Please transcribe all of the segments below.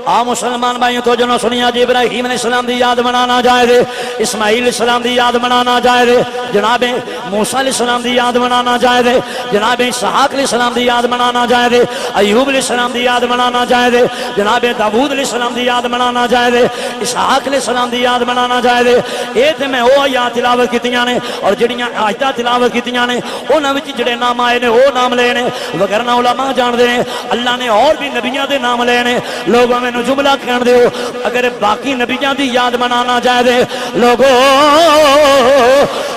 آ مسلمان بھائیوں تو جنہوں سنیا جی ابراہیم علیہ السلام دی یاد منانا جائے دے اسماعیل علیہ السلام دی یاد منانا جائے دے جناب موسیٰ علیہ السلام دی یاد منانا جائے دے جناب اسحاق علیہ السلام دی یاد منانا جائے دے ایوب علیہ السلام دی یاد منانا جائے دے جناب داؤد علیہ السلام دی یاد منانا جائے دے اسحاق علیہ السلام دی یاد منانا جائے دے اے تے میں او آیات تلاوت کیتیاں نے اور جڑیاں آیتاں تلاوت کیتیاں نے انہاں وچ جڑے نام آئے نے او نام لے نے وگرنہ علماء جان دے اللہ نے اور بھی نبیاں دے نام لے نے لوگوں میں جملہ کہن دے اگر باقی نبیاں دی یاد منانا جائے دے لوگوں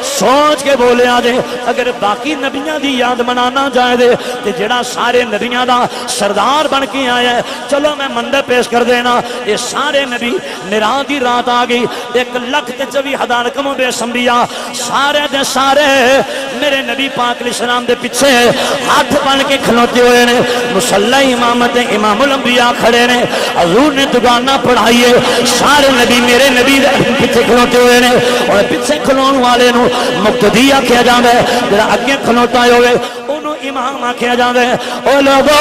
سوچ کے بولے آجے اگر باقی نبیاں دی یاد منانا جائے دے تے جڑا سارے نبیاں دا سردار بن کے آیا ہے چلو میں مندر پیش کر دینا یہ سارے نبی میراج دی رات آگئی 1,24,000 کم بے سنبیاء سارے دے سارے میرے نبی پاک علیہ السلام دے پیچھے ہاتھ بن کے کھلوتے ہوئے نے مصلی امامت امام الانبیاء کھڑے نے حضور نے دگانا پڑھائیے سارے نبی میرے نبی پیچھے کھلوتے ہوئے نے اور پیچھے کھلون والے نو مقتدی آکھیا جاندے جڑا اگے کھلوتا ہوئے انہوں امام آکھیا جاندے او لوگو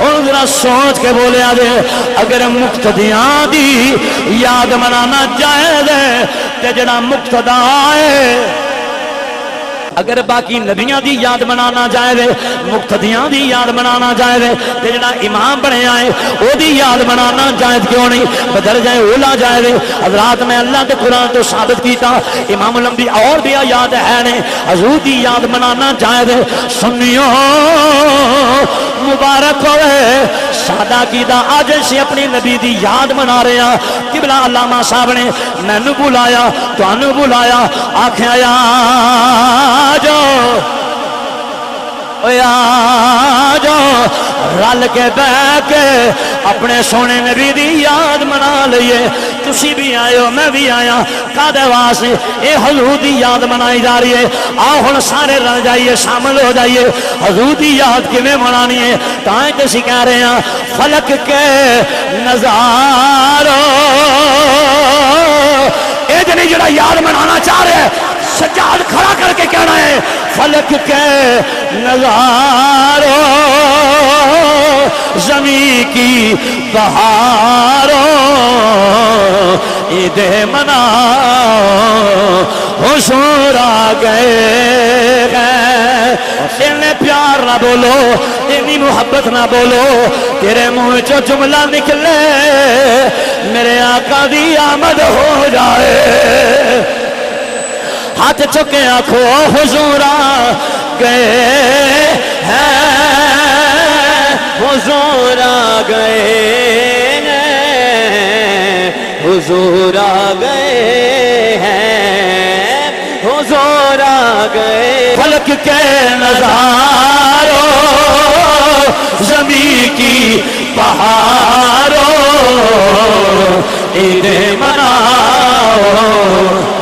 ان ذرا سوچ کے بولے آجے اگر مقتدیاں دی یاد منانا جائے دے تے جڑا مقتدا ہے اگر باقی نبیاں دی یاد منانا جائے دے مقتدیاں دی یاد منانا جائے دے تے جڑا امام بنے آئے او دی یاد منانا جائز کیوں نہیں بدل جائے اولا جائے دے حضرات میں اللہ کے قرآن تو ثابت کیتا امام الانبیاء اور بھی یاد ہے نے حضور دی یاد منانا جائے دے سنیو مبارک ہوئے سادہ کیتا آج سے اپنی نبی دی یاد منا رہے ہیں قبلہ علامہ صاحب نے میں نے بلایا تو انہوں بلایا آنکھیں آیا جو رل کے بہ کے اپنے سونے نبی دی یاد منا لئیے تسی بھی آئے ہو میں بھی آیا کادے واسے اے حضور دی یاد منائی جا رہی ہے آؤ ہن سارے رل جائیے شامل ہو جائیے حضور دی یاد کیویں منانی ہے تائیں تے اسی کہہ رہے ہیں فلک کے نظاروں اے جنی جڑا یاد منانا چاہ رہے ہیں سجاد کھڑا کر کے کہنا ہے فلک کے نظاروں زمین کی بہاروں عید مناؤ حضور آ گئے اتنے پیار نہ بولو اتنی محبت نہ بولو تیرے منہ جو جملہ نکلے میرے آقا دی آمد ہو جائے ہاتھ چکے آنکھو حضور آ گئے ہیں حضور آ گئے ہیں حضور آ گئے ہیں حضور آ گئے فلک کے نظاروں زمین کی بہاروں عید مناؤ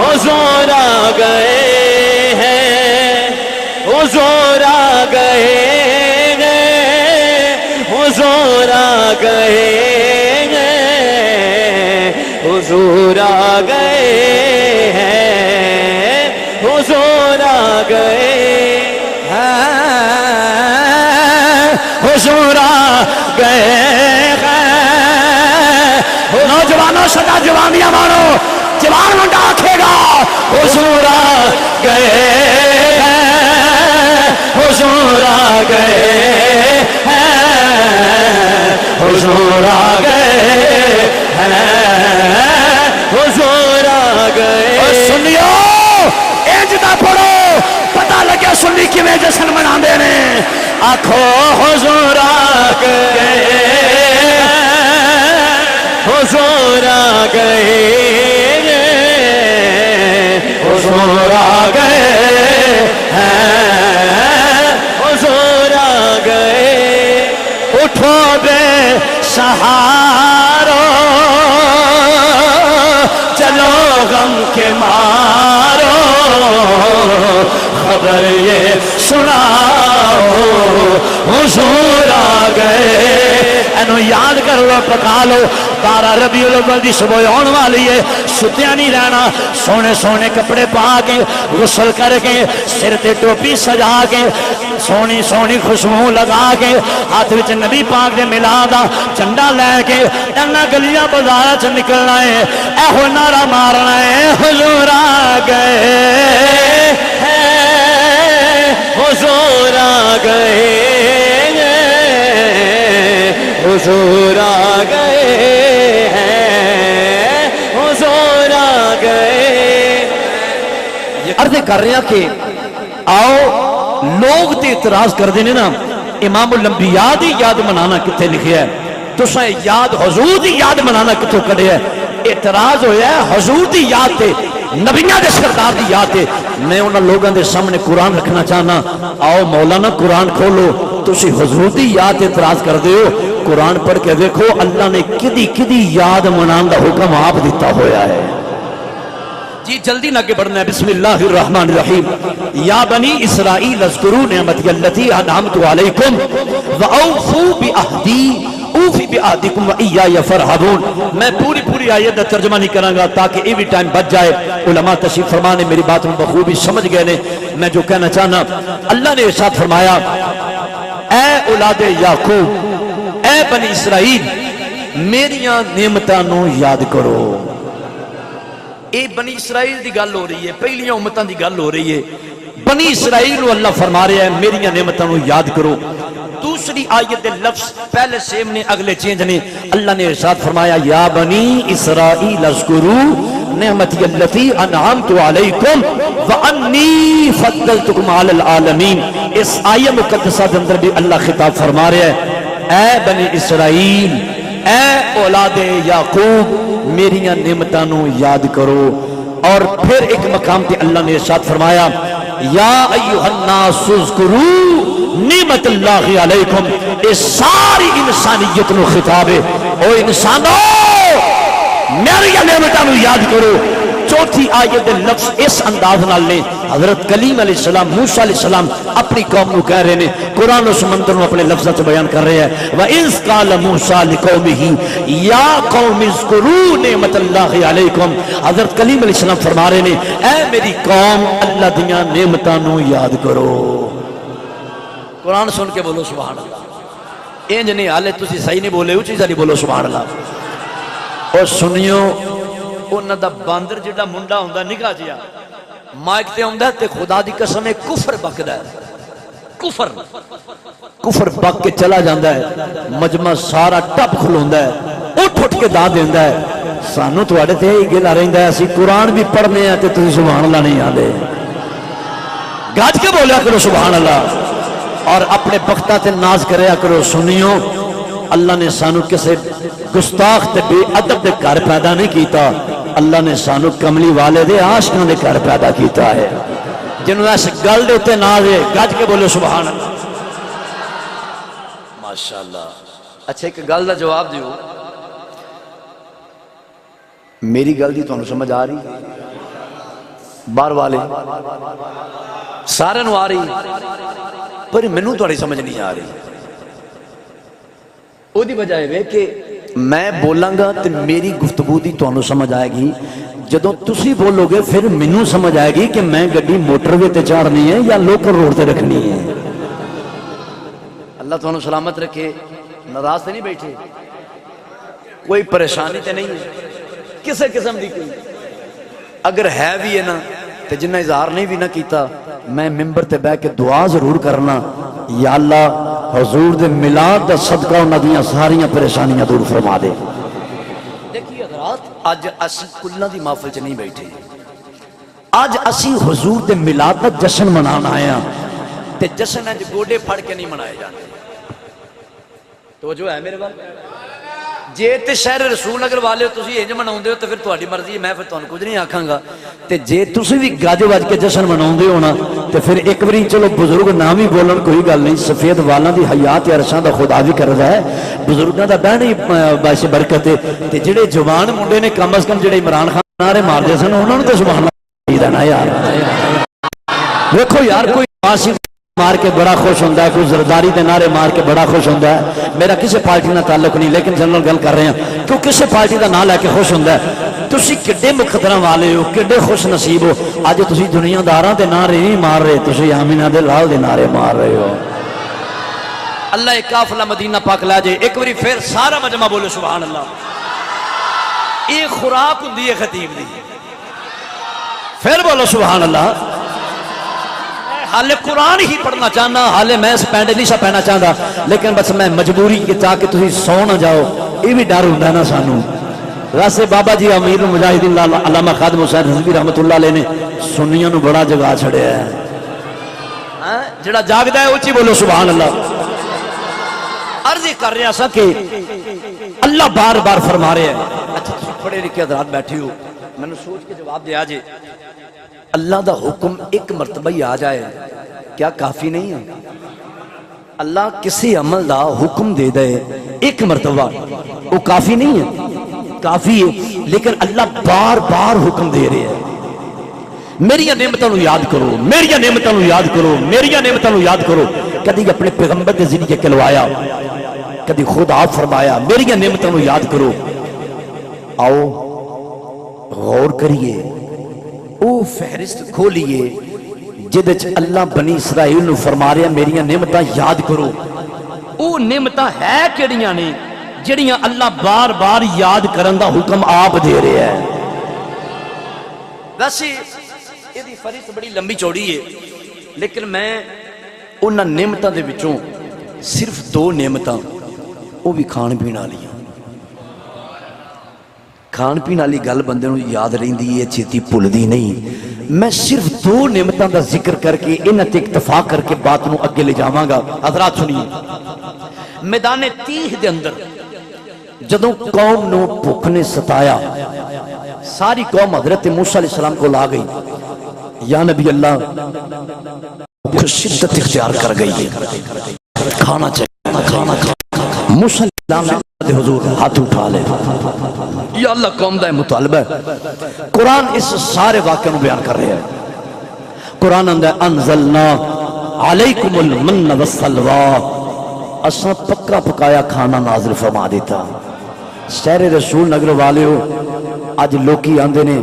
حضور آ گئے ہیں حضور آ گئے ہیں حضور آ گئے ہیں حضور آ گئے ہیں حضور آ گئے ہیں حضور آ گئے ہیں نوجوانوں سدا جوانیاں مانو جوان منڈا آکھے گا حضور آ گئے ہیں حضور آ گئے ہیں حضور آ گئے ہیں حضور آ گئے سنیو انجدہ پڑھو پتہ لگے سنی کی میں جشن منا دینے آنکھو حضور آ گئے حضور آ گئے حضور آ گئے ہیں حضور آ گئے اٹھو بے سہارو چلو غم کے مارو خبر یہ سناؤ حضور آ گئے اینو یاد کر لو پکا لو 12 ربیع الاول دی صبح آنے والی ہے ستیا نہیں رہنا سونے سونے کپڑے پا کے غسل کر کے سر تے ٹوپی سجا کے سونی سونی خوشبو لگا کے ہاتھ وچ نبی پاک دے میلاد دا جھنڈا لے کے انہاں گلیاں بازاراں چ نکلنا ہے ایہو نعرہ مارنا ہے حضور آ گئے حضور آ گئے حضور آ گئے ہیں حضور آ گئے عرض کر رہے ہیں کہ آؤ لوگ تے اعتراض کر دینے نا امام الانبیاء دی یاد منانا کتے لکھے ہے تو سائیں یاد حضور دی یاد منانا کتوں کڑے ہے اعتراض ہویا ہے حضور دی یاد تے نبیاں دے سردار دی یاد تے میں انہاں لوگاں دے سامنے قرآن رکھنا چاہنا آؤ مولانا قرآن کھولو تسی حضور دی یاد اعتراض کر دیو قرآن پڑھ کے دیکھو اللہ نے کدی یاد منان دا حکم آپ دیتا ہویا ہے جی جلدی نہ کے بڑھنا ہے بسم اللہ الرحمن الرحیم یا بنی اسرائیل اذکروا نعمتی اللتی انعمت علیکم واوفوا بعہدی اوفی بعہدکم وایای فرحبون میں پوری آیت کا ترجمہ نہیں کروں گا تاکہ یہ بھی ٹائم بچ جائے علماء تشریف فرما نے میری بات میں بخوبی سمجھ گئے نے میں جو کہنا چاہنا اللہ نے ارشاد فرمایا اے اولاد یعقوب اے بنی اسرائیل میریاں نعمتاں نو یاد کرو اے بنی اسرائیل دی گل ہو رہی ہے پہلیاں امتاں دی گل ہو رہی ہے بنی اسرائیل نو اللہ فرما رہا ہے میریاں نعمتاں نو یاد کرو دوسری آیت دے لفظ پہلے سیم نے اگلے چینج نے اللہ نے ارشاد فرمایا یا بنی اسرائیل اذکروا نعمتی اللتی انعمت علیکم وانی فضلتکم علی العالمین اس آیت مقدسہ دے اندر بھی اللہ خطاب فرما رہا ہے اے بنی اسرائیل اے اولاد یعقوب میریاں نعمتاں نو یاد کرو اور پھر ایک مقام تے اللہ نے ارشاد فرمایا یا ایھا الناس اذکروا نعمت اللہ علیکم اس ساری انسانیت نو خطاب ہے او انسانو میریاں نعمتاں نو یاد کرو چوتھی آیت دے لفظ اس انداز نال نے حضرت کلیم علیہ السلام موسیٰ علیہ السلام اپنی قوم نو کہہ رہے ہیں قرآن و سمندر نو اپنے لفظات سے بیان کر رہے ہیں وَإِذْ قَالَ مُوسَىٰ لِقَوْمِهِ يَا قَوْمِ اذْكُرُوا نِعْمَتَ اللَّهِ عَلَيْكُمْ حضرت کلیم علیہ السلام فرما رہے ہیں اے میری قوم اللہ دیاں نعمتاں نو یاد کرو قرآن سن کے بولو سبحان اللہ انج نہیں حالے تسی صحیح نہیں بولے اونچی نہیں بولو سبحان اللہ اور سنیو انہاں دا باندر جڑا منڈا ہوندا نکاح جیا مائک تے ہوندا تے خدا دی قسم ہے کفر بکدا ہے کفر بک کے چلا جاندا ہے مجمع سارا ٹپ کھلوندا ہے اٹھ کے دا دیندا ہے سانو تواڈے تے ہی گلا رہندا ہے اسی قرآن بھی پڑھنے ہیں تے تسی سبحان اللہ نہیں آندے گاج کے بولیا کرو سبحان اللہ اور اپنے بختہ تے ناز کریا کرو سنیو اللہ نے سانو کسے گستاخ تے بے ادب دے گھر پیدا نہیں کیتا اللہ نے سانو کملی والے دے عاشقاں دے گھر پیدا کیتا ہے جنہوں اس گل دے تے ناز ہے گج کے بولو سبحان اللہ ماشاءاللہ اچھا ایک گل دا جواب دیو میری گل دی تانوں سمجھ آ رہی باہر والے سارے نو آ رہی پر مینوں تہاڈی سمجھ نہیں آ رہی او دی وجہ ہے کہ میں بولاں گا تے میری گفتگو دی تانوں سمجھ آئے گی جدوں تسی بولو گے پھر مینوں سمجھ آئے گی کہ میں گڈی موٹر وے تے چاڑنی ہے یا لوکل روڈ تے رکھنی ہے اللہ تانوں سلامت رکھے ناراض تے نہیں بیٹھے کوئی پریشانی تے نہیں ہے کسے قسم دی کوئی اگر ہے بھی ہے نا تے جنہ اظہار نہیں بھی نہ کیتا میں ممبر تے بیٹھ کے دعا ضرور کرنا یا اللہ حضور دے میلاد دا صدقہ انہاں دیاں ساریاں پریشانیاں دور فرما دے دیکھیے حضرات اج اسی کلاں دی محفل چ نہیں بیٹھے اج اسی حضور دے میلاد دا جشن منانا آئے ہیں تے جشن اج گوڑے پھڑ کے نہیں منائے جاتے تو جو ہے میرے بات جے تے شہر رسول نگر والے ہو تسی انج مناوندے ہو تے پھر تہاڈی مرضی ہے میں پھر تانوں کچھ نہیں آکھاں گا تے جے تسی بھی گج وج کے جشن مناوندے ہو نا تے پھر ایک باری چلو بزرگ نام ہی بولن کوئی گل نہیں سفید والاں دی حیات عرشاں دا خدا بھی کردا ہے بزرگاں دا بہن ہی باعث برکت ہے تے جڑے جوان منڈے نے کم از کم جڑے عمران خان نعرے ماردے سن انہاں نوں تے سبحان اللہ چاہیدا نا یار دیکھو یار کوئی واسطہ مار کے بڑا خوش ہوتا ہے، کوئی زرداری دے نعرے مار کے بڑا خوش ہوتا ہے. میرا کسی پارٹی نہ تعلق نہیں، لیکن جنرل گل کر رہے ہیں کیوں کسی پارٹی کا نام لے کے خوش ہوتا ہے. تسی کڈے مقدراں والے ہو، کڈے خوش نصیب ہو. اج تسی دنیا داراں دے نعرے نہیں مار رہے، تسی آمینہ دے لال دے نعرے مار رہے ہو. اللہ ایک قافلہ مدینہ پاک لا جائے. ایک باری پھر سارا مجمع بولے سبحان اللہ. یہ خوراک ہوندی ہے خطیب دی. پھر بولو سبحان اللہ. حالے قرآن ہی پڑھنا چاہنا، حالے میں سپینڈ نہیں سا پہنا چاہتا، لیکن بس میں مجبوری کے چاہ کے تسی سو نہ جاؤ، یہ بھی ڈر ہوتا ہے نا سانو. ویسے بابا جی امیر المجاہدین علامہ خادم حسین رضوی رحمت اللہ علیہ نے سنیاں نو بڑا جگا چھڑیا ہے. جڑا جاگدا ہے اونچی بولو سبحان اللہ. عرض کر رہا سا کہ اللہ بار بار فرما رہے ہیں. اچھا تسی پڑھے لکھے حضرات بیٹھے ہو، میں نے سوچ کے جواب دیا جے اللہ دا حکم ایک مرتبہ ہی آ جائے کیا کافی نہیں ہے؟ اللہ کسی عمل دا حکم دے دے ایک مرتبہ وہ کافی نہیں ہے؟ کافی ہے، لیکن اللہ بار بار حکم دے رہے ہیں میری نعمتوں یاد کرو، میری نعمتوں یاد کرو، میری نعمتوں یاد کرو. کدی اپنے پیغمبر کے ذریعے کلوایا، کدی خود آپ فرمایا میری نعمتوں یاد کرو. آؤ غور کریے، او فہرست کھولیے جدچ اللہ بنی اسرائیل نو فرما رہے ہیں میری نعمتاں یاد کرو. او نعمتاں ہے کیڑیاں نے جڑیاں اللہ بار بار یاد کرن دا حکم آپ دے رہے ہیں. ویسے یہ دی فہرست بڑی لمبی چوڑی ہے، لیکن میں انہاں نعمتاں دے وچوں صرف دو نعمتاں وہ بھی کھان پین والیاں. کھان پین والی گل بندے نو یاد رہندی ہے، چھتی بھلدی نہیں. میں صرف دو نعمتاں دا ذکر کر کے انہاں تے اکتفا کر کے بات نو اگے لے جاواں گا. حضرات سنیے، میدان تیہ دے اندر جدوں قوم نو بھوک نے ستایا، ساری قوم حضرت موسیٰ علیہ السلام کو لا گئی. یا نبی اللہ شدت اختیار کر گئی ہے، کھانا چاہیے، کھانا. موسیٰ علیہ السلام نے حضور ہاتھ اٹھا لے. یا اللہ قوم دا مطالبہ ہے. قرآن اس سارے واقعہ نو بیان کر رہے ہیں. قرآن اندر انزلنا علیکم المن والسلوى، اساں پکا پکایا کھانا نازل فرما دیتا. شہر رسول نگر والے ہو، آج لوکی آندے نے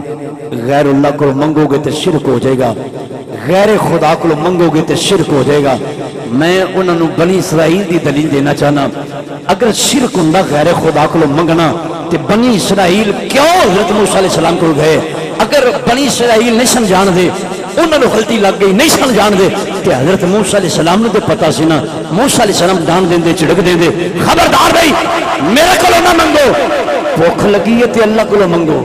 غیر اللہ کو منگو گے تے شرک ہو جائے گا، غیر خدا کو منگو گے تے شرک ہو جائے گا. میں انہوں نے بنی اسرائیل دی دلیل دینا چاہنا. اگر شرک ہوندا غیر خدا کو منگنا تے بنی اسرائیل کیوں حضرت موسیٰ علیہ السلام کو گئے؟ اگر بنی اسرائیل نہیں سمجھان دے، انہوں نے غلطی لگ گئی نہیں سمجھان دے، تے حضرت موسیٰ علیہ السلام نے تو پتا سی نا. موسیٰ علیہ السلام ڈان دیں دے، چڑک دیں دے، خبردار بھائی میرے کو نہ منگو، بھوک لگی ہے تے اللہ کو منگو،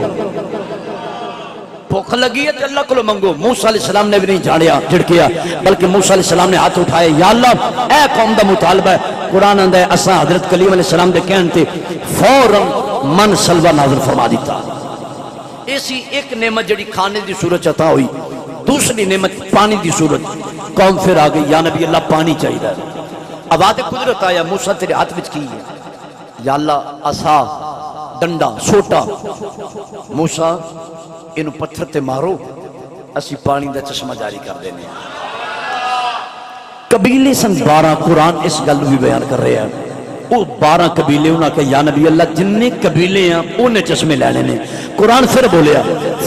بھوک لگی ہے تے اللہ کو منگو. موسیٰ علیہ السلام نے بھی نہیں جھاڑیا جھڑکیا، بلکہ موسیٰ علیہ السلام نے ہاتھ اٹھائے. یا اللہ اے قوم دا مطالبہ ہے. قرآن اندر ہے اساں حضرت کلیم علیہ السلام دے کہن تے فوراً من سلوہ نازل فرما دیتا. ایسی ایک نعمت جڑی کھانے دی صورت عطا ہوئی، دوسری نعمت پانی دی صورت. قوم پھر آ گئی، یا نبی اللہ پانی چاہیے. آواز قدرت آیا، موسیٰ تیرے ہاتھ وچ کی ہے؟ یا اللہ عصا، ڈنڈا، سوٹا. موسیٰ انہوں پتھر تے مارو، اسی پانی دا چشمہ جاری کر دینے. قبیلے سن 12. قرآن اس گل بھی بیان کر رہے ہیں. وہ 12 قبیلے انہاں کہ یا نبی اللہ جننے قبیلے ہیں انہیں چشمے لینے نے. قرآن پھر بولیا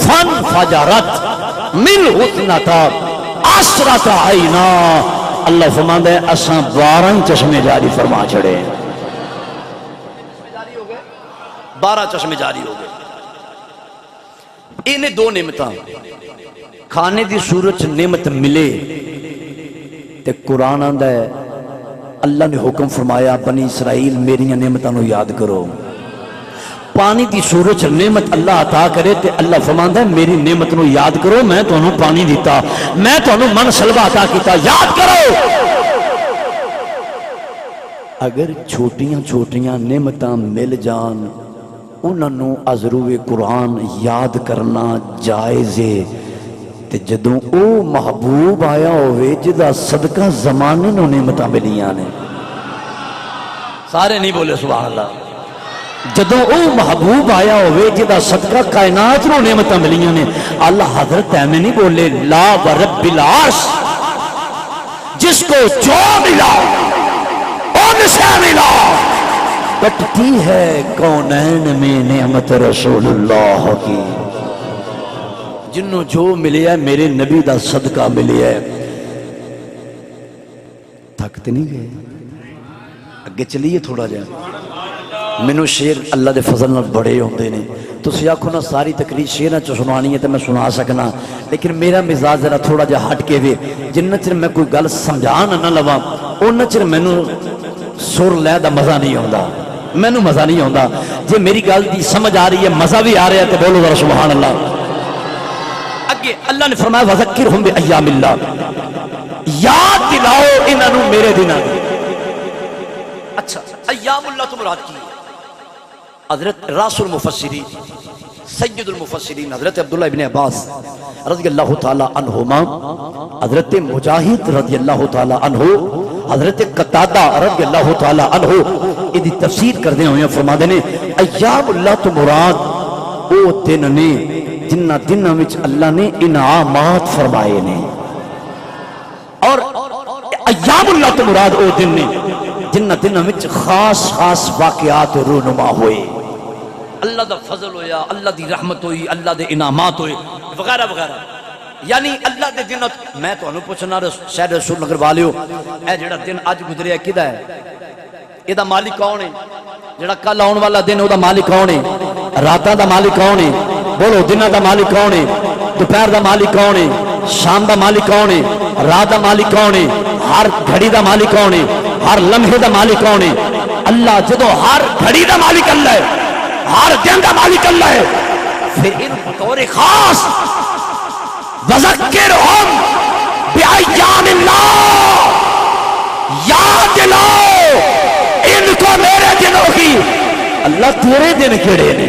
فن فجرت من حسنتا عشرۃ عینا. اللہ فرماندا ہے اساں 12 چشمے جاری فرما چھڑے. 12 چشمے جاری ہو گئے. انہیں دو نعمتاں کھانے دی صورت نعمت ملے تے قرآن آندا ہے اللہ نے حکم فرمایا بنی اسرائیل میری نعمتاں نو یاد کرو. پانی دی صورت نعمت اللہ عطا کرے تے اللہ فرماندا ہے میری نعمت نو یاد کرو، میں تانوں پانی دیتا، میں تانوں من سلوہ عطا کیتا، یاد کرو. اگر چھوٹیاں چھوٹیاں نعمتاں مل جان انہوں ازروع قرآن یاد کرنا جائز ہے. تے جدوں او محبوب آیا ہوئے جدا صدقہ زمانے نو نعمتاں ملیاں نے. سارے نہیں بولے سبحان اللہ. جدوں او محبوب آیا ہوئے جدا صدقہ کائنات نو نعمتاں ملیاں نے. اللہ حضرت ایمیں نہیں بولے لا ورب العرش، جس کو جو ملا ان سے ملا، کٹتی ہے کونین میں نعمت رسول اللہ کی، جنوں جو ملیا ہے میرے نبی دا صدقہ ملیا ہے۔ تھکتے نہیں گئے؟ اگے چلیے تھوڑا جا، مینوں شیر اللہ دے فضل نال بڑے ہوندے نے، تسی آکھو نا ساری تقریر شیراں چ سنانی ہے تے میں سنا سکنا، لیکن میرا مزاج ذرا تھوڑا جا ہٹ کے وے، جنہ چر میں کوئی گل سمجھا نہ لواں اُنہ چر مینوں سر لے دا مزہ نہیں آوندا، مینوں مزہ نہیں آوندا۔ جے میری گل دی سمجھ آ رہی ہے، مزہ بھی آ رہا ہے تے بولو ذرا سبحان اللہ۔ اگے اللہ نے فرمایا وذکرہم بایام اللہ، یاد دلاؤ انہاں نوں میرے دناں دی۔ اچھا ایام اللہ تو مراد کی ہے؟ حضرت راس المفسرین سید المفسرین حضرت عبداللہ ابن عباس رضی اللہ تعالی عنہما، حضرت مجاہد رضی اللہ تعالی عنہ، حضرت قتادہ رضی اللہ تعالی عنہ یہ تفسیر کردے ہوئے فرما دے نے ایام اللہ تو مراد او دن نے جنہ دنوں وچ اللہ نے انعامات فرمائے نے، اور ایام اللہ تو مراد او دن نے جنہ دنوں وچ خاص خاص واقعات رونما ہوئے، اللہ دا فضل ہویا، اللہ دی رحمت ہوئی، اللہ دے انعامات ہوئے وغیرہ وغیرہ۔ یعنی اللہ دے دن میں تو انہوں پوچھنا شہر رسول نگر والیو، اے جڑا دن آج گزرے ہے کدھا ہے؟ یہ دا مالک کون ہے؟ جڑا کل آن والا دن او دا مالک کون ہے؟ راتاں دا مالک کون ہے؟ بولو دنہ دا مالک کون ہے؟ دوپہر دا مالک کون ہے؟ شام دا مالک کون ہے؟ رات دا مالک کون ہے؟ ہر گھڑی دا مالک کون ہے؟ ہر لمحے دا مالک کون ہے؟ اللہ۔ جدو ہر گھڑی دا مالک اللہ ہے، ہر دن دا مالک اللہ ہے، پھر ان بطور خاص وذکرہم بایام اللہ، یاد دلاؤ ان کو میرے دنوں کی۔ اللہ تیرے دن کیڑے نے؟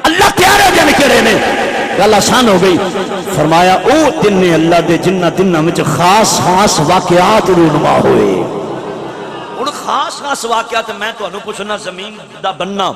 اللہ تیرے دن کیڑے نے؟ گل آسان ہو گئی۔ فرمایا او دن نے اللہ دے جنہ دنوں وچ خاص خاص واقعات رونما ہوئے۔ ان خاص خاص واقعات میں تو انہوں پوچھنا زمین دا بننا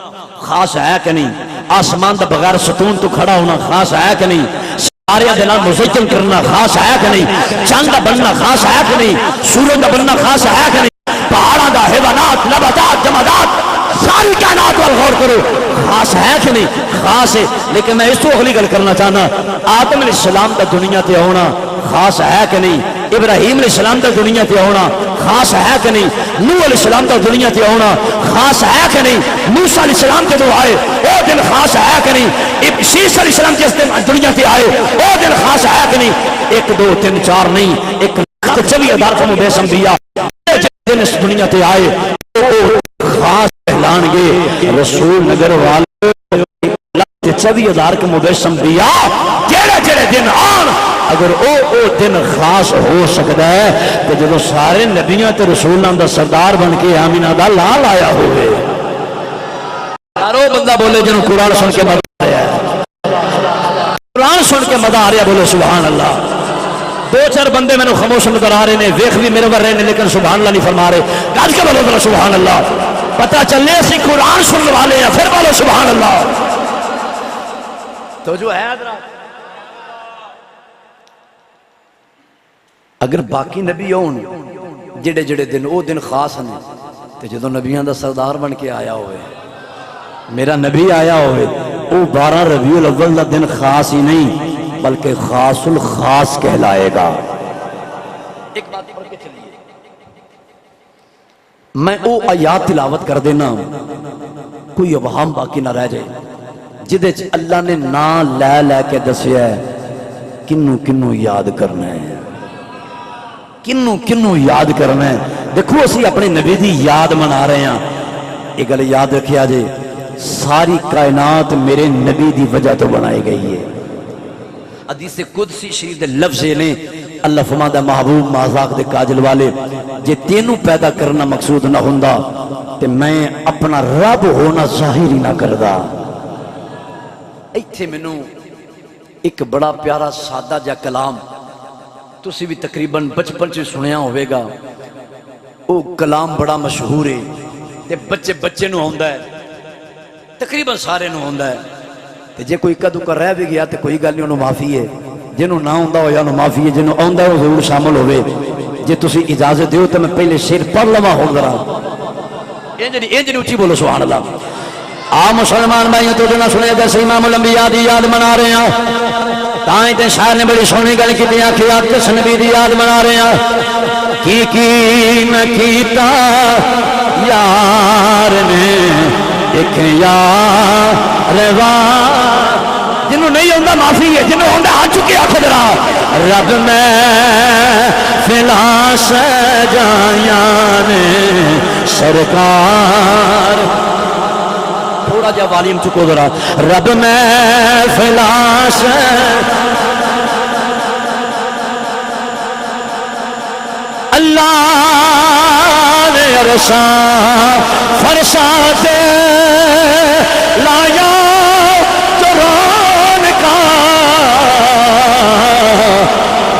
خاص ہے کہ نہیں؟ آسمان دا بغیر ستون تو کھڑا ہونا خاص ہے کہ نہیں؟ ستارے دے نال مزین کرنا خاص ہے کہ نہیں؟ چاند دا بننا خاص ہے کہ نہیں؟ سورج دا بننا خاص ہے کہ نہیں؟ پہاڑاں دا حیوانات نباتات جمادات ساری کائنات وال غور کرو، خاص ہے کہ نہیں؟ خاص ہے۔ لیکن میں اس تو اگلی گل کرنا چاہنا، آدم علیہ السلام دا دنیا تے ہونا خاص ہے کہ نہیں؟ ابراہیم علیہ السلام دا دنیا تے ہونا خاص ہے کہ نہیں؟ نوح علیہ السلام دا دنیا تے ہونا خاص ہے کہ نہیں؟ موسیٰ علیہ السلام تے جو آئے وہ دن خاص ہے کہ نہیں؟ عیسیٰ علیہ السلام جس دن دنیا تے آئے وہ دن خاص ہے کہ نہیں؟ 1 2 3 4 نہیں، 1,24,000 کا مبیس انبیاء دن اس دنیا تے آئے خاص اعلان گے رسول نگر والے 24,000 کے مبیس انبیاء جڑے جڑے دن آن، اگر او دن خاص ہو سکتا ہے کہ جب سارے نبیوں تے رسولوں دا سردار بن کے آمینہ دا لال آیا ہوئے۔ یارو بندہ بولے جنہوں قرآن سن کے مزہ آیا ہے، قرآن سن کے مزہ آ رہا بولے سبحان اللہ۔ 2-4 بندے میں نے خاموش نظر آ رہے ہیں، ویخ بھی میرے ور رہے ہیں لیکن سبحان اللہ نہیں فرما رہے، گاج کے بولو سبحان اللہ۔ پتہ چلنے سے قرآن سن والے ہیں، پھر بولو سبحان اللہ۔ تو جو ہے حضرات اگر باقی نبی ہون جڑے جڑے دن او دن خاص ہیں تو جدو نبیان دا سردار بن کے آیا ہوئے، میرا نبی آیا ہوئے، او 12 ربیع الاول دا دن خاص ہی نہیں بلکہ خاص الخاص کہلائے گا۔ ایک بات پڑھ کے چلیے، میں او آیات تلاوت کر دینا کوئی ابہام باقی نہ رہ جائے جدے اللہ نے نا لے لے کے دسیا ہے کنوں کنوں یاد کرنا ہے، کنوں کنوں یاد کرنا ہے۔ دیکھو اسی اپنے نبی دی یاد منا رہے ہیں، ایک گل یاد رکھیا جے ساری کائنات میرے نبی دی وجہ تو بنائی گئی ہے۔ حدیث قدسی شریف دے لفظ نے اللہ فرماتا ہے محبوب مازاق دے کاجل والے جے تینوں پیدا کرنا مقصود نہ ہوندا تے میں اپنا رب ہونا ظاہر ہی نہ کردا۔ ایتھے مینوں ایک بڑا پیارا سادہ جا کلام تسی بھی تقریباً بچپن سے سنیا ہوئے گا، او کلام بڑا مشہور ہے تے بچے بچے نو ہوندا ہے، تقریباً سارے نو ہوندا ہے تے جے کوئی کدو کر رہ بھی گیا تے کوئی گل نہیں، انہوں معافی ہے، جنہوں نہ ہوندا ہو یا انہوں معافی ہے، جنہوں ہوندا ہے وہ ضرور شامل ہوئے۔ جے تسی اجازت دیو تو میں پہلے شیر پڑھ لواں ہوں ذرا انج اچھی بولو سبحان اللہ آ مسلمان بھائیوں تو نہ سنے جیسے امام الانبیاء دی یاد منا رہے ہیں تائیں تے شاعر نے بڑی سونی گل کی دیا کہ کس نبی دی یاد منا رہے ہیں کی نہ کیتا یار نے ایک یار جنہوں نہیں ہوندہ معافی ہے جنہوں ہوندہ آ چکے آخر رب میں فلا سجایان سرکار تھوڑا جا والیم چکو ذرا رب میں فلا اللہ نے عرشاں فرشاتے لایا چرون کا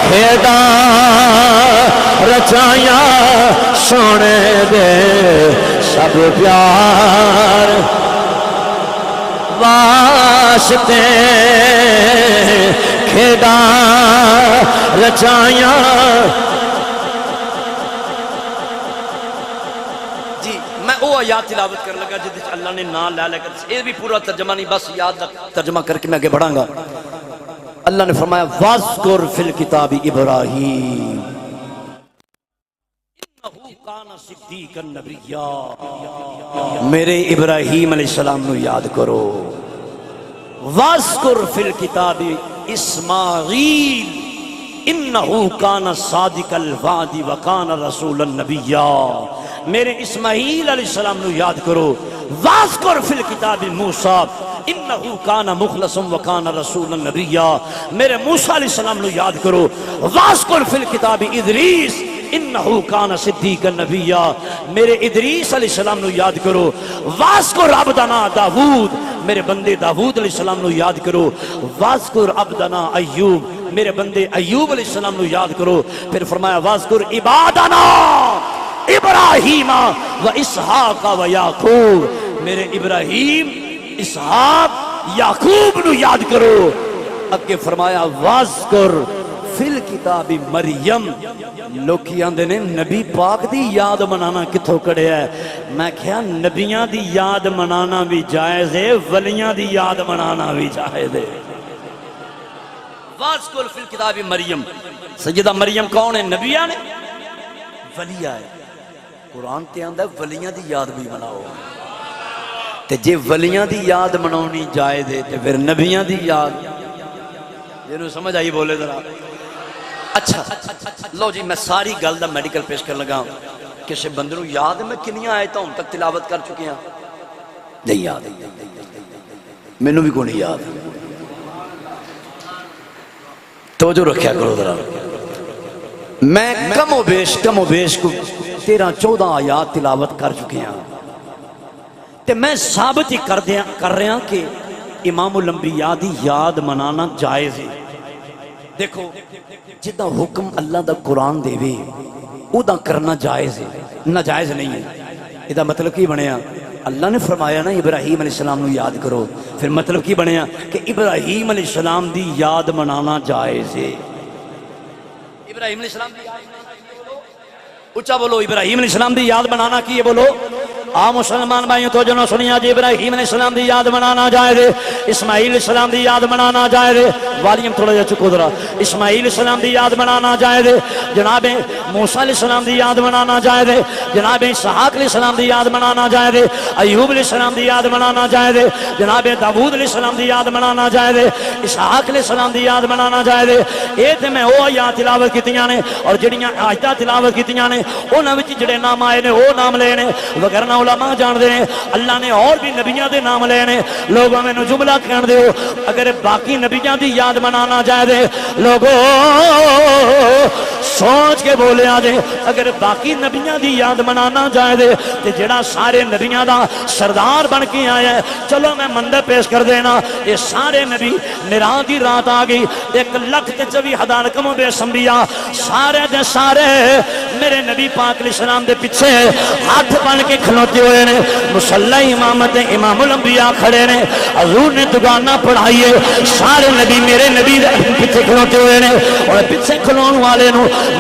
کھیدا رچایا سونے دے سب پیار واسطے کھیدا رچایا جی میں وہ آیات تلاوت کر لگا جس اللہ نے نام لے کر یہ بھی پورا ترجمہ نہیں بس یاد ترجمہ کر کے میں آگے بڑھاں گا اللہ نے فرمایا واذکر فی الکتاب ابراہیم انہو کان صدیقا نبیّا میرے ابراہیم علیہ السلام نو یاد کرو واذکر فی الکتاب اسماعیل انہو کان صادق الوعد وکان رسولا نبیّا میرے اسماعیل علیہ السلام نو یاد کرو واذکر فی الکتاب موسیٰ انہو کان مخلصا وکان رسولا نبیّا میرے موسیٰ علیہ السلام نو یاد کرو واذکر فی الکتاب ادریس انہو کان صدیقا نبیّا میرے ادریس علیہ السلام نو یاد کرو واذکر عبدنا داود میرے بندے داود علیہ السلام نو یاد کرو واذکر عبدنا ایوب میرے بندے ایوب علیہ السلام نو یاد کرو پھر فرمایا واذکر عبادنا ابراہیم و اسحاق و یعقوب میرے ابراہیم اسحاق یعقوب نو یاد کرو اگے فرمایا واذکر فی الکتاب مریم لوکی آندے نے نبی پاک دی یاد منانا کتھوں کڑے ہے میں کہا نبیاں دی یاد منانا بھی جائز ہے ولیاں دی یاد منانا بھی جائز ہے واذکر فی الکتاب مریم سیدہ مریم کون ہے نبیہ نے ولیہ ہے قرآن تے آندہ ہے ولیاں دی یاد بھی مناؤ تے جے ولیاں دی یاد مناونی جائز ہے تے پھر نبیاں دی یاد جنہوں سمجھ آئی بولے ذرا اچھا لو جی میں ساری گل دا میڈیکل پیش کر لگا کسی بندے نوں یاد ہے میں کنیاں آئے ہوں تک تلاوت کر چکے ہیں نہیں یاد میں نوں بھی کوئی نہیں یاد توجہ رکھیا کرو ذرا میں کم و بیش کو 13-14 آیات تلاوت کر چکے ہیں تے میں ثابت ہی کر رہا کہ امام الانبیاء دی یاد منانا جائز ہے دیکھو جدہ حکم اللہ دا قرآن دے وے او دا کرنا جائز ہے ناجائز نہیں ہے یہ مطلب کی بنیا اللہ نے فرمایا نا ابراہیم علیہ السلام نو یاد کرو پھر مطلب کی بنیا کہ ابراہیم علیہ السلام دی یاد منانا جائز ہے ابراہیم علیہ السلام دی یاد اچھا بولو ابراہیم علیہ السلام دی یاد منانا کی ہے بولو آ مسلمان بھائیوں تو جنہوں سنیا جی ابراہیم علیہ السلام دی یاد منانا جائے دے اسماعیل علیہ السلام دی یاد منانا جائے دے والیم تھوڑا جا چکو درہ اسماعیل علیہ السلام دی یاد منانا جائے دے جناب موسیٰ علیہ السلام دی یاد منانا جائے دے جناب اسحاق علیہ السلام دی یاد منانا جائے دے ایوب علیہ السلام دی یاد منانا جائے دے جناب داود علیہ السلام دی یاد منانا جائے دے اسحاق علیہ السلام دی یاد منانا جائے دے اے تے میں وہ یاد تلاوت کیتیاں نے اور جڑیاں آیتاں تلاوت کیتیاں نے انہاں وچ جڑے نام آئے نے وہ نام لے نے وگرنہ علماء جان دے اللہ نے اور بھی نبیوں دے نام لے نے لوگوں میں جملہ کہن دیو اگر باقی نبیوں دی یاد منانا جائے دے لوگوں سوچ کے بولے آ دے اگر باقی نبیوں دی یاد منانا جائے دے تے جڑا سارے نبیوں دا سردار بن کے آیا ہے چلو میں مندر پیش کر دینا یہ سارے نبی نراں دی رات آ گئی 1,24,000 کم و بیش انبیاء سارے دے سارے میرے نبی پاک علیہ السلام دے پیچھے ہاتھ بن کے کھلوتے ہوئے نے مصلی امامت امام الانبیاء کھڑے نے حضور نے دگانا پڑھائیے سارے نبی میرے نبی دے پیچھے کھلوتے ہوئے نے اور پیچھے کھلون والے نو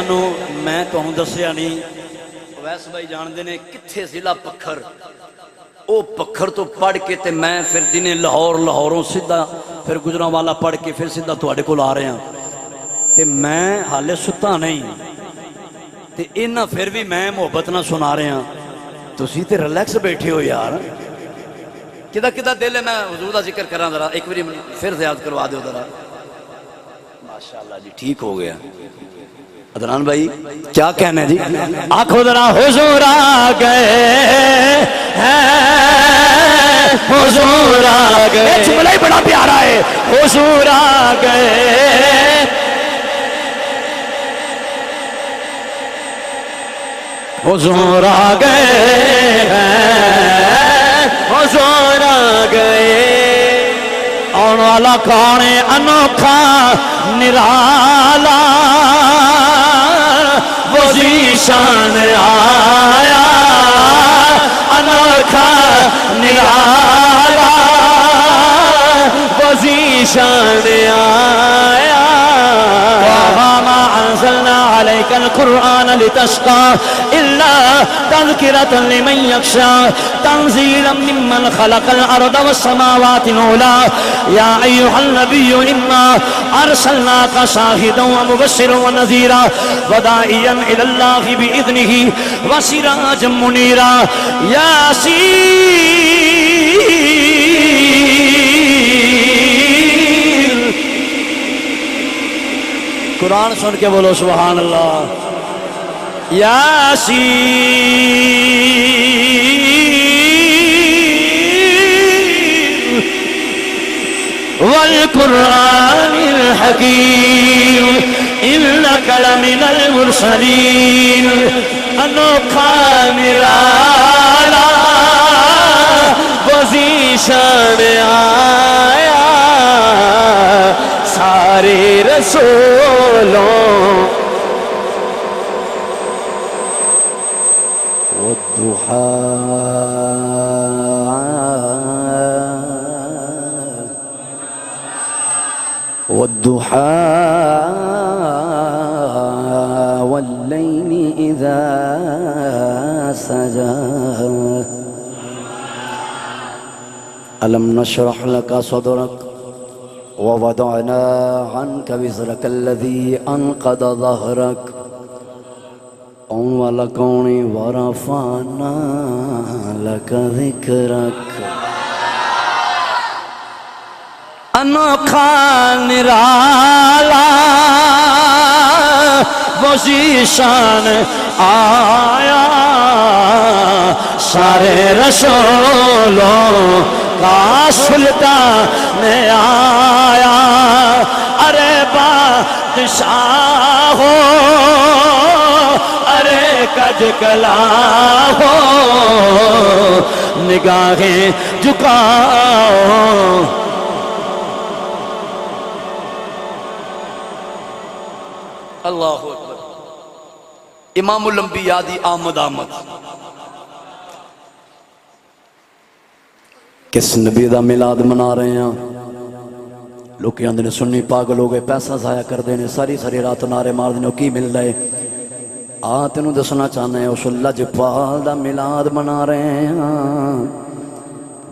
سانو میں تہوں دسیا نہیں ویس بھائی جاندے نے کتھے ضلع پکھر او پکھر تو پڑھ کے تے میں پھر دنے لاہوروں سیدھا پھر گجرانوالا پڑھ کے پھر سیدھا تواڈے کول آ رہے ہیں تے میں حالے ستا نہیں تے انہاں پھر بھی میں محبت نہ سنا رہے ہیں تسی تے ریلیکس بیٹھے ہو یار کدا دل ہے میں حضور دا ذکر کراں ذرا ایک باری پھر یاد کروا دیو ذرا ماشاءاللہ جی ٹھیک ہو گیا عدنان بھائی کیا کہنا ہے جی آنکھوں ذرا حضور آ گئے حضور آ گئے جملہ ہی بڑا پیارا ہے حضور آ گئے حضور آ گئے حضور آ گئے آن والا کون ہے انوکھا نرالا وہ ذیشان آیا انوکھا نرالا وہ ذیشان آیا وما أنزلنا عليك القرآن لتشقى إلا تذكرة لمن يخشى تنزيلا ممن خلق الأرض والسماوات العلى يا أيها النبي إنا أرسلناك شاهدا ومبشرا ونذيرا وداعيا إلى الله بإذنه وسراجا منيرا ياسين قرآن سن کے بولو سبحان اللہ یاسین والقرآن الحکیم انک لمن المرسلین انوکھا نرالا وذیشان آیا سارے رسولوں والضحى والليل إذا سجى ألم نشرح لك صدرك ووضعنا عنك وزرك الذي أنقض ظهرك ولكوني ورفعنا لك ذكرك انوکھا نرالا وہ ذیشان آیا سارے رسولوں کا سلطان آیا ارے بادشاہ ہو ارے کج کلا ہو نگاہیں جھکاؤ اللہ اکبر امام الانبیاء دی آمد کس نبی دا میلاد منا رہے ہیں لوگ آندے نے سنی پاگل ہو گئے پیسہ ضائع کر دینے ساری رات نعرے مار دینے کی مل رہے تینوں دسنا چاہنا ہے اس اللہ جپال دا میلاد منا رہے ہیں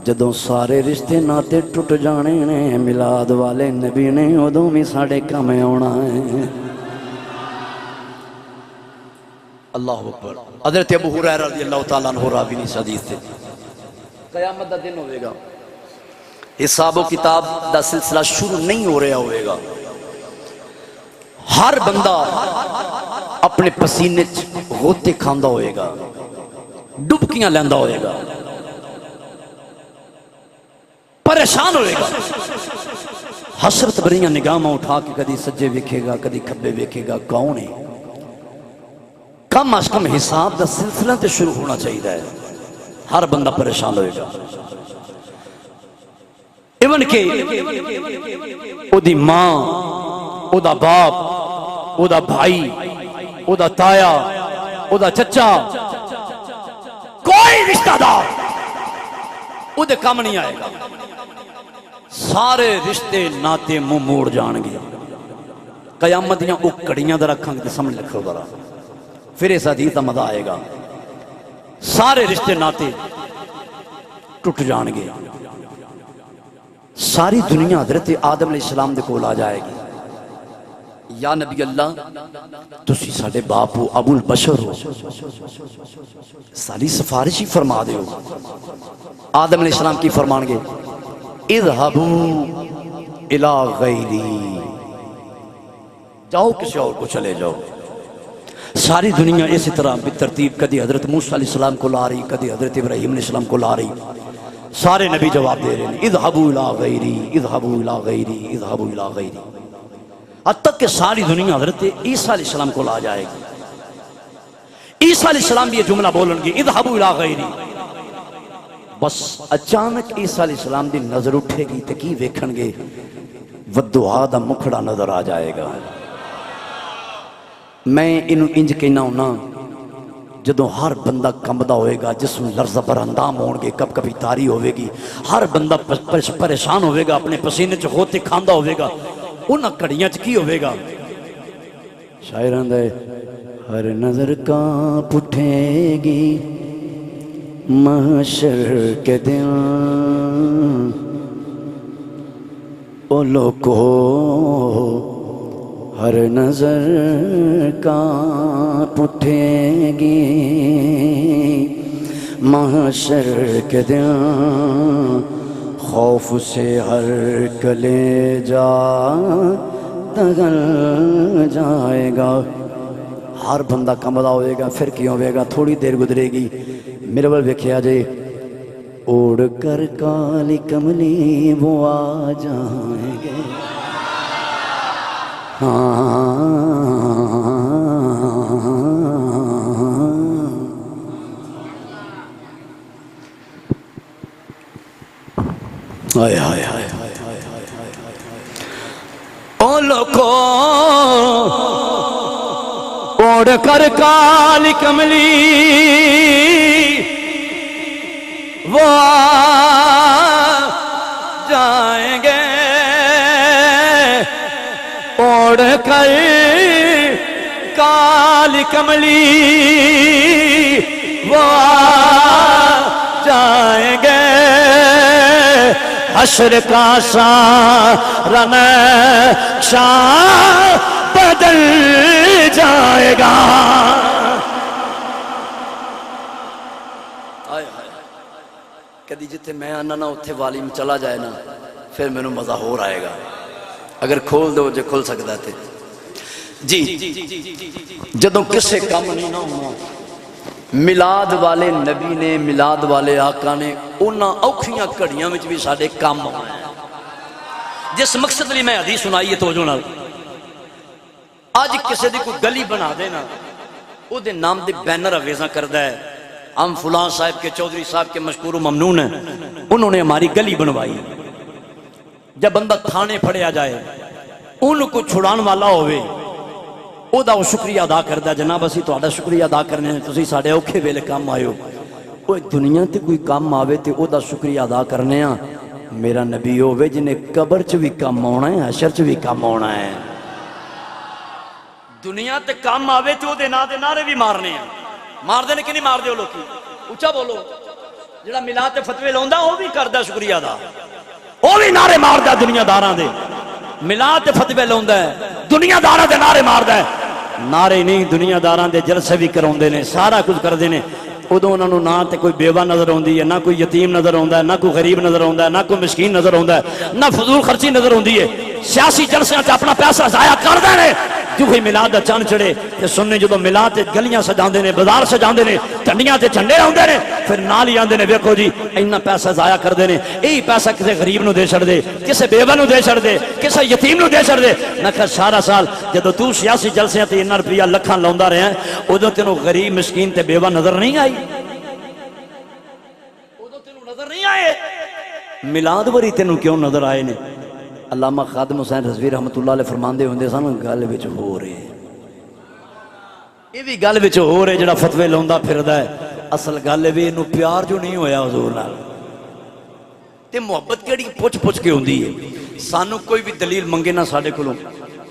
جدوں سارے رشتے ناتے ٹوٹ جانے نے میلاد والے نبی نے ادوں بھی ساڑے کم ہونا ہے اللہ اکبر حضرت ابو ہریرہ رضی اللہ تعالیٰ عنہ راوی اس حدیث سے قیامت دا دن ہوئے گا حساب و کتاب دا سلسلہ شروع نہیں ہو رہا ہوئے گا ہر بندہ اپنے پسینے غوطے کھاندہ ہوئے گا ڈبکیاں لیندہ ہوئے گا پریشان ہوئے گا حسرت بریاں نگاہاں اٹھا کے کدی سجے ویکھے گا کدی کھبے ویکھے گا کون ہے کم از کم حساب دا سلسلہ تے شروع ہونا چاہیے ہے ہر بندہ پریشان ہوئے گا ایون کہ او دی ماں او دا باپ او دا بھائی او دا تایا او دا چچا کوئی رشتہ دار او دے کام نہیں آئے گا سارے رشتے ناتے منہ موڑ جان گے قیامت دیاں او کڑیاں دا رکھاں گے تے سامنے لکھو ذرا، پھر اس حدیث دا مزہ آئے گا. سارے رشتے ناتے ٹوٹ جان گے. ساری دنیا حضرت آدم علیہ السلام دے کول آ جائے گی. یا نبی اللہ تسی ساڈے باپ ہو، ابو البشر ہو، ساری سفارش ہی فرما دے ہو. آدم علیہ السلام کی فرمان گے اذهبوا الی غیری، جاؤ کسی اور کو چلے جاؤ. ساری دنیا اسی طرح بترتیب کدی حضرت موسیٰ علیہ السلام کو لا رہی، کدی حضرت ابراہیم علیہ السلام کو لا رہی. سارے نبی جواب دے رہے ہیں اذهبوا الی غیری، اذهبوا الی غیری، اذهبوا الی غیری. حد تک کہ ساری دنیا حضرت عیسیٰ علیہ السلام کو لا جائے گی. عیسیٰ علیہ السلام بھی یہ جملہ بولن گے اذهبوا الی غیری. بس اچانک عیسیٰ علیہ السلام دی نظر اٹھے گی تے کی ویکھن گے؟ ودعا دا مکھڑا نظر آ جائے گا. میں انہوں انج کہنا ہونا جدو ہر بندہ کمبدا ہوئے گا، جسم لرزہ براندام ہون گے، کب کبھی تاری ہوئے گی، ہر بندہ پریشان ہوئے گا، اپنے پسینے چ ہوتے کھاندا ہوئے گا. انہاں کڑیاں چ کی ہوئے گا؟ شاعران دے ہر نظر کانپ اٹھے گی محشر کے دن، او لوگو ہر نظر کانپ اٹھے گی محشر کے دن، خوف سے ہر کلیجہ دگل جائے گا. ہر بندہ کمبدا ہوئے گا. پھر کیوں ہوئے گا؟ تھوڑی دیر گزرے گی، میرے بل ویکھیا جے اڑ کر کالی کملی وہ آ جائیں گے. آئے آئے آئے او لوگو اڑ کر کالی کملی وہ جائیں گے، اڑ کر کالی کملی وہ جائیں گے، حشر کا سارا نقشہ بدل جائے گا. کدی جتے میں آنا نا اتھے والی میں چلا جائے نا پھر میں نو مزہ ہو رہے گا. اگر کھول دو جو کھل سکتا تھے. جی جدوں کسے کام نہیں نہ ہونا، میلاد والے نبی نے، میلاد والے آقا نے انہاں اوکھیاں کڑیاں وچ بھی ساڈے کام آنا ہے. جس مقصد لئی میں حدیث سنائی ہے توجہ نال، آج کسے دی کوئی گلی بنا دینا، او دے نام دے بینر اویزاں کردا ہے، ہم فلاں صاحب کے، چودھری صاحب کے مشکور و ممنون ہیں، انہوں نے ہماری گلی بنوائی. جب بندہ تھانے پھڑیا جائے، ان کو چھڑان والا ہوئے، او دا وہ شکریہ ادا کردا، جناب اسی تہاڈا شکریہ ادا کرنے ہیں، تسی ساڈے اوکھے ویلے کام آئے ہو. او دنیا تے کوئی کام آوے تے او دا شکریہ ادا کرنے ہاں. میرا نبی ہوئے جنہیں قبر چ بھی کام ہونا ہے، حشر چ بھی کام ہونا ہے. دنیا تے کام آوے تے او دے نا دے نعرے بھی مارنے ہیں. مار دے نے کہ نہیں مار دے ہو لوگ؟ اچھا بولو. جڑا میلاد تے فتوی لاوندا او بھی کردا شکریہ ادا، او بھی نعرے ماردا دنیا داراں دے. میلاد تے فتوی لاوندا ہے، دنیا داراں دے نعرے ماردا ہے. نعرے نہیں، دنیا داراں دے جلسے بھی کراوندے نے، سارا کچھ کردے نے. ادو انہوں نے نہ تے کوئی بیوہ نظر آندی ہے، نہ کوئی یتیم نظر آندا ہے، نہ کوئی غریب نظر آندا ہے، نہ کوئی مسکین نظر آندا ہے، نہ فضول خرچی نظر آندی ہے. سیاسی جلسیاں تے اپنا پیسہ ضائع کردے نے. جو کوئی میلاد دا چند چڑھے تے سننے جدوں میلاد تے گلیاں سجاندے نے، بازار سجاندے نے، ٹنڈیاں تے جھنڈے لاوندے نے، پھر نال ہی آندے نے ویکھو جی اینا پیسہ ضائع کردے نے. یہی پیسہ کسے غریب نو دے چھڑ دے، کسے بیوہ نو دے چھڑ دے، کسے یتیم نو دے چھڑ دے. میں کہ سارا سال جدوں تو سیاسی جلسیاں تے انہاں روپیہ لکھاں لاوندا رہیا ادوں تینوں غریب مسکین تے بیوہ نظر نہیں آئی؟ ادوں تینوں نظر نہیں آئے؟ میلاد وری تینوں کیوں نظر آئے نے؟ علامہ خادم حسین رضوی رحمت اللہ علیہ فرماندے ہوندے سن گل وچ ہو رہے، یہ بھی گل وچ ہو رہے جڑا فتوی لاوندا پھردا ہے. اصل گل وی اینوں پیار جو نہیں ہویا حضور نال تے محبت کیڑی پوچھ پوچھ کے ہوندی ہے. سانو کوئی بھی دلیل منگے نہ ساڈے کولوں،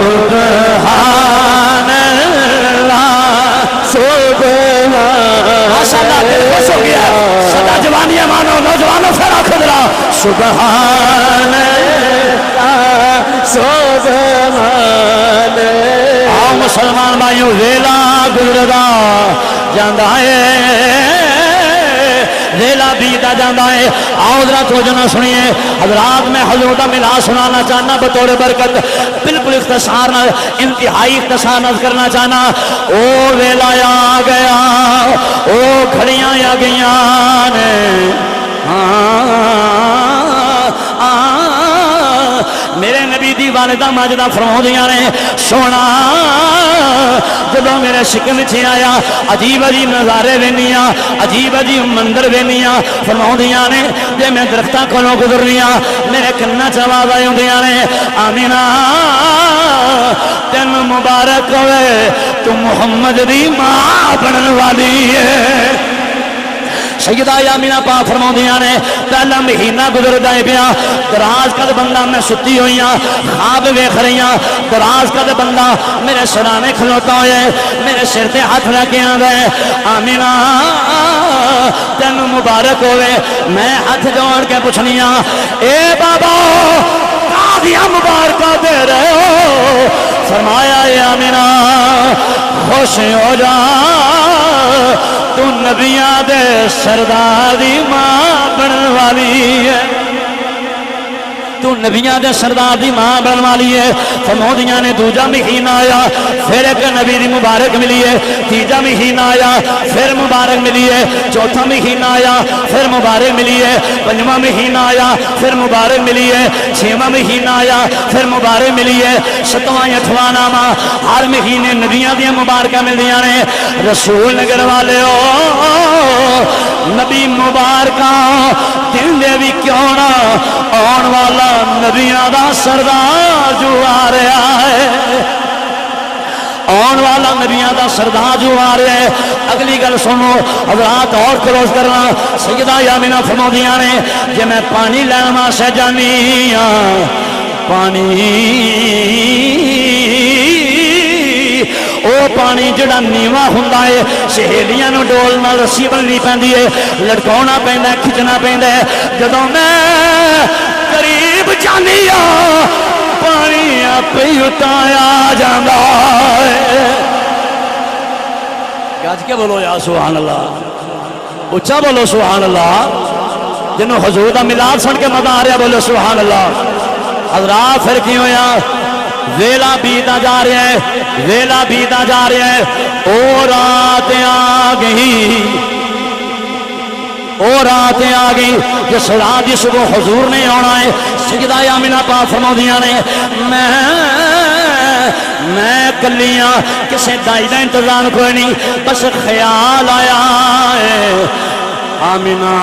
سبحان اللہ سبحان ماشاءاللہ دل خوش ہو گیا سدا جوانیاں مانو نوجوانوں پھر آنکھوں دلا سبحان اللہ سبحان آؤ مسلمان بھائیوں ویلا گزردا جاندا ہے ویلا بیتا جانا ہے آؤ ذرا توجہ نہ سنیے حضرات میں حضور کا ملا سنانا چاہنا بطور برکت بالکل اختصار نہ انتہائی اختصار نہ کرنا چاہنا او ویلا آ گیا او کھڑیاں آ گئیاں نے میرے نبی دی والدہ ماجدہ فرماؤندیاں نے سونا جدو میرے شکم چھے آیا عجیب عجیب نظارے وینیاں عجیب عجیب مندر وینیاں فرماؤندیاں نے جے میں درختہ کھولوں گزرنیاں میرے کنہ چواز آئے ہوندیاں نے آمینہ تین مبارک ہوئے تو محمد دی ماں بنن والی ہے سیدہ آمینہ پاک فرماؤندیاں نے پہلا مہینہ گزر جائے پیا دراز کا بندہ میں ستی ہوئیاں خواب ویکھ رہیاں دراز کا بندہ میرے سرانے کھلوتا ہوئے میرے سر تے ہاتھ لگے آندے آمینہ تین مبارک ہوئے میں ہاتھ جوڑ کے پوچھنیاں اے بابا کاغیاں مبارکہ دے رہے ہو فرمایا اے آمینہ خوش ہو جا تو نبیاں دے سردار دی ماں بنن والی ہے تو نبیاں دے سردار دی ماں بنن والی ہے فرماؤندیاں نے دوجا مہینہ آیا پھر ایک نبی دی مبارک ملی ہے تیجا مہینہ آیا پھر مبارک ملی ہے چوتھا مہینہ آیا پھر مبارک ملی ہے پنجواں مہینہ آیا پھر مبارک ملی ہے چھواں مہینہ آیا پھر مبارک ملی ہے ستواں اٹھواں نامہ ہر مہینے نبیاں دی مبارکہ ملدیاں نے رسول نگر والے ہو نبی مبارکہ دن دے بھی کیوں نہ آن والا نبیاں دا سردار جو آ رہا ہے آن والا نبیاں دا سردار جو آ رہا ہے اگلی گل سنو حضرات اور کلوز کرنا سیدہ آمینہ فرماؤندیاں نے جے میں پانی لینا واسطے جانی پانی او پانی جڑا نیواں ہوندا ہے سہیلیاں نو ڈول نال رسی بننی پیندی ہے لٹکاونا پیندا ہے کھچنا پیندا ہے جدوں میں قریب جانی پانی آپے ہی اتایا جاندا ہے گج کے بولو یا سبحان اللہ اچھا بولو سبحان اللہ جنہوں حضور دا میلاد سن کے مزہ آ رہا بولو سبحان اللہ حضرات پھر کیوں یا ویلا بیتا جا رہا ہے ویلا بیتا جا رہا ہے او رات آ گئی اور رات آ گئی جس رات کی صبح حضور نے آنا ہے سیدہ آمینہ پاک فرماؤندیاں نے میں کلیاں کسے دائی دا انتظام کوئی نہیں بس خیال آیا ہے آمینہ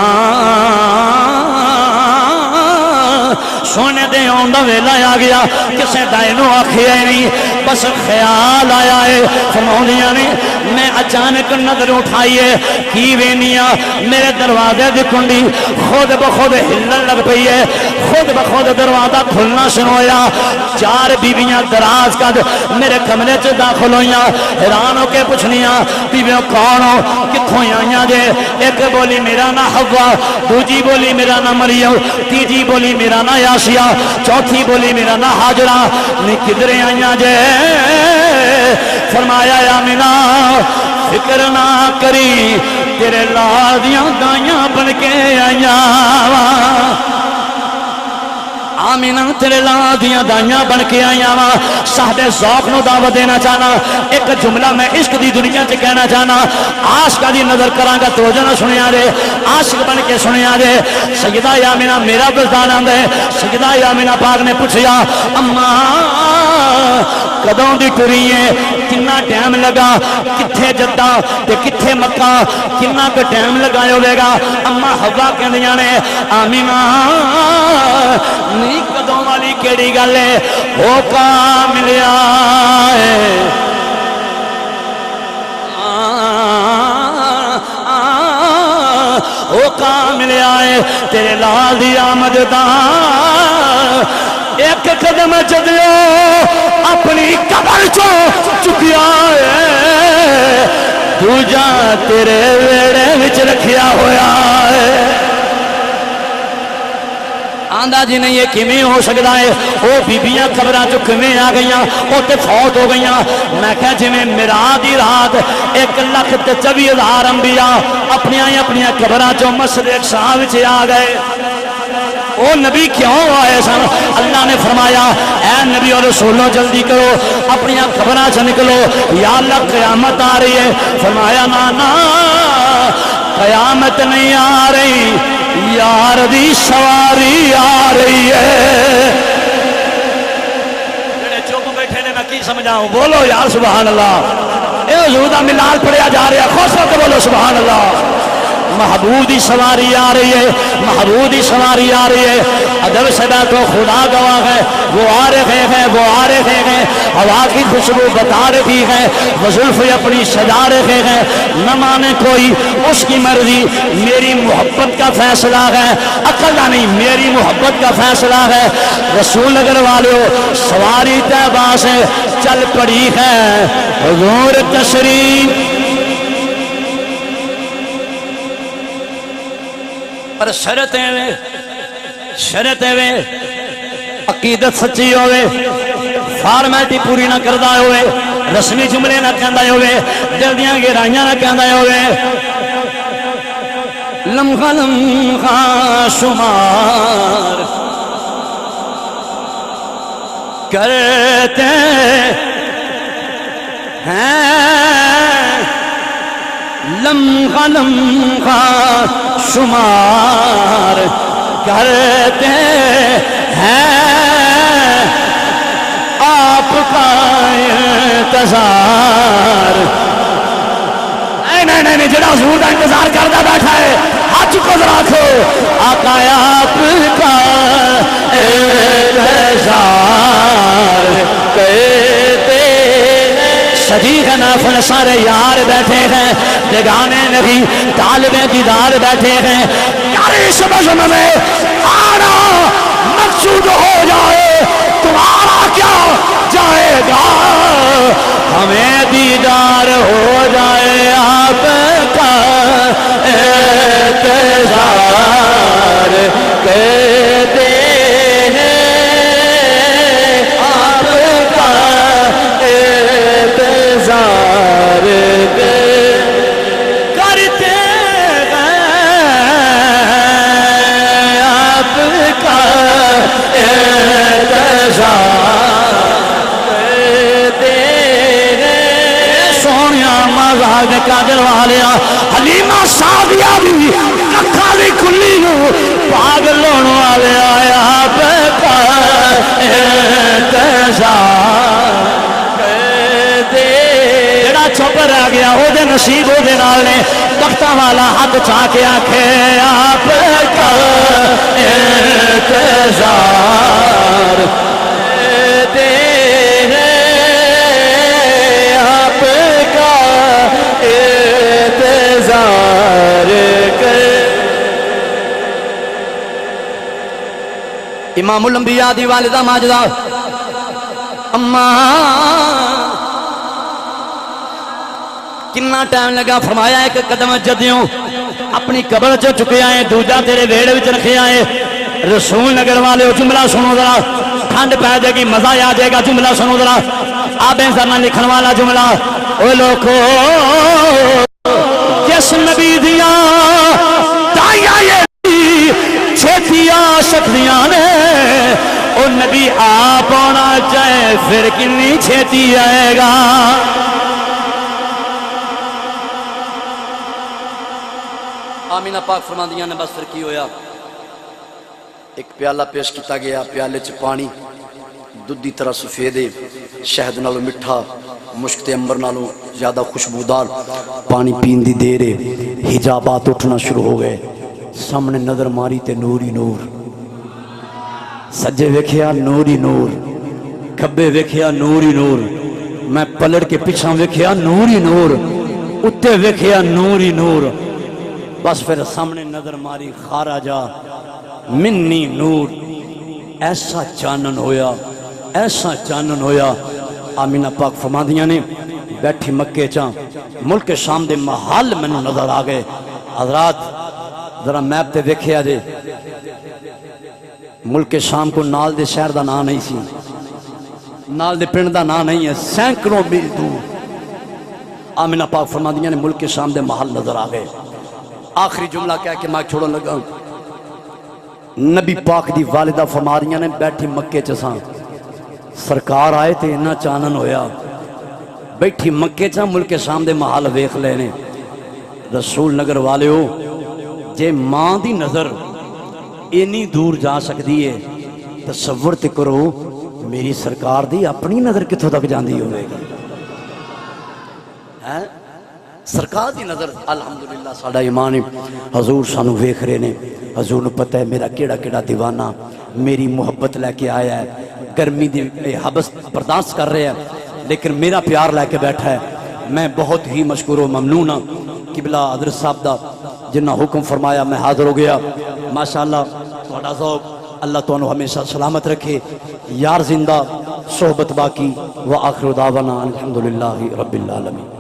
سونے دے آندا ویلا آ گیا کسے دائی نو آکھیا نہیں بس خیال آیا ہے فرماؤندیاں نے میں اچانک نظر اٹھائیے کی وینیاں میرے دروازے دی کنڈی خود بخود ہلن لگ پئی ہے خود بخود دروازہ کھلنا شروع ہویا چار بیویاں دراز قد میرے کمرے چ داخل ہوئیاں حیران ہو کے پوچھنیاں بیویاں کون ہو کتھوں آئیاں جے ایک بولی میرا نا حوا دوجی بولی میرا نا مریم تیجی بولی میرا نا یاسیہ چوتھی بولی میرا نا حاجرہ نہیں کدھر آئیاں جے فرمایا آمینہ فکر نہ کری تیرے لال دیاں دائیاں بن کے آئیاں آمینہ تیرے لال دیاں دائیاں بن کے آئیاں صاحب ذوق نو دعوت دینا چاہنا ایک جملہ میں عشق دی دنیا سے کہنا چاہنا عاشقہ دی نظر کرانگا توجہ نہ سنیا دے عاشق بن کے سنیا دے سیدہ آمینہ میرا بزدان آندے سیدہ آمینہ پاک نے پوچھیا اماں کدوں دی ٹری ہے کنا ٹائم لگا کتھے جدہ تے کتھے مکہ کنا کا ٹائم لگایا ہوئے گا اما حوا کہندیاں نے آمینہ نہیں کدوں والی کیڑی گل ہے ہو کا ملیا ہے ہو کا ملیا ہے تیرے لال دی آمد دا ایک قدم جدیو اپنی قبر چو چکیا ہے دوجا تیرے ویڑے وچ رکھیا ہویا ہے آندہ جی نہیں یہ کمیں ہو سکتا ہے وہ بیبیاں قبرہ جو کمیں آ گئیاں وہ تے فوت ہو گئیاں میں کہا جی میں میرادی رات 1,24,000 انبیاء اپنی قبرہ جو مسجد اقصی وچ آ گئے وہ نبی کیوں آئے سن اللہ نے فرمایا اے نبی اور رسولوں جلدی کرو اپنی قبرہ سے نکلو یا اللہ قیامت آ رہی ہے فرمایا نا قیامت نہیں آ رہی یار دی سواری آ رہی ہے جڑے چپ بیٹھے نے میں کی سمجھاؤں بولو یار سبحان اللہ اے حضور دا ملال پڑھیا جا رہا ہے خوش ہو کے بولو سبحان اللہ محبوب دی سواری آ رہی ہے محبوب دی سواری آ رہی ہے ادب سے بیٹھو خدا گواہ ہے وہ آ رہے ہیں وہ آ رہے ہیں ہوا کی خوشبو بتا رہی ہے وہ زلف اپنی سجا رہے ہیں نہ مانے کوئی اس کی مرضی میری محبت کا فیصلہ ہے اکلا نہیں میری محبت کا فیصلہ ہے رسول نگر والوں سواری طیبہ سے چل پڑی ہے حضور تشریف پر شرطیں وے عقیدت سچی ہوئے فارمیلٹی پوری نہ کردہ ہوئے رسمی جملے نہ کہندہ ہوئے دل دیاں گہرائیاں نہ کہندہ ہوئے لمحہ لمحہ شمار کرتے ہیں لمحہ لمحہ شمار کرتے ہیں آپ کا انتظار نہیں جڑا حضور کا انتظار کرتا بیٹھا ہے ہاتھ کو رکھو آقا آپ کا انتظار کرتے سجی کا نافل سارے یار بیٹھے ہیں بیگانے نبی طالب دیدار بیٹھے ہیں یار اس مجمع میں آنا مقصود ہو جائے تمہارا کیا جائے گا ہمیں دیدار ہو جائے آپ کا انتظار کرتے قادر والیا حلیمہ سعدیہ بھی اکھا بھی کھلی نو پاگل ہونے والے آیا آپ کا انتظار جڑا چپ رہ گیا وہ دے نصیب وہ دے نال نے تختہ والا ہاتھ چاہ کے آکھے آپ کا انتظار امام الانبیاء دی والدہ ماجدہ اماں کنا ٹائم لگا فرمایا ایک قدم جدیوں اپنی قبر چ چکے آئے دوجا تیرے ویڑے وچ رکھے آئے رسول نگر والے جملہ سنو ذرا ٹھنڈ پہ جائے گی مزہ آ جائے گا جملہ سنو ذرا آبیں زرنا لکھن والا جملہ او لوکو جس نبی دیا دائیاں یہ چھیتیا شکریاں نے او نبی آپ ہونا چاہے پھر کنی چھیتی آئے گا آمینہ پاک فرماندیاں نے بس پھر کی ہویا ایک پیالہ پیش کیتا گیا پیالے چ پانی دودھی طرح سفیدے شہد نالو مٹھا مشکتے امبر نالو زیادہ خوشبودار پانی پین دی دیرے حجابات اٹھنا شروع ہو گئے سامنے نظر ماری تے نوری نور سجے ویکھیا نوری نور کھبے ویکھیا نوری نور میں پلٹ کے پیچھا ویکھیا نوری نور اتے ویکھیا نوری نور بس پھر سامنے نظر ماری خارجا منی نور ایسا چانن ہویا، ایسا چانن ہویا۔ آمینہ پاک فرماندیاں نے بیٹھی مکے چاں ملک شام دے محل میں نظر آ گئے۔ حضرات ذرا میپ تے دیکھے آجے، ملک شام کو نال دے شہر دا نام نہیں سی، نال دے پنڈ دا نام نہیں ہے، سینکڑوں میل دور۔ آمینہ پاک فرماندیاں نے ملک شام دے محل نظر آ گئے۔ آخری جملہ کہہ کے میں چھوڑن لگا، نبی پاک دی والدہ فرماندیاں نے بیٹھی مکے چساں سرکار آئے تے انہا چانن ہویا، بیٹھی مکے چاں ملک شام دے محل ویکھ لینے۔ رسول نگر والے ہو، جے ماں دی نظر اینی دور جا سکتی ہے، تصور تے کرو میری سرکار دی اپنی نظر کتھوں تک جاندی ہوئے گی؟ سرکار دی نظر الحمدللہ ساڑھا ایمان ہے۔ حضور سانو ویکھ رہے نے، حضور نو پتہ ہے میرا کیڑا کیڑا دیوانہ میری محبت لے کے آیا ہے، گرمی دی حبس برداشت کر رہے ہیں لیکن میرا پیار لے کے بیٹھا ہے۔ میں بہت ہی مشکور و ممنون ہوں قبلہ حضرت صاحب دا جنہ حکم فرمایا میں حاضر ہو گیا۔ ماشاءاللہ تھوڑا ذوق، اللہ تو انہوں ہمیشہ سلامت رکھے، یار زندہ صحبت باقی، وآخر دعوانا الحمدللہ رب العالمین۔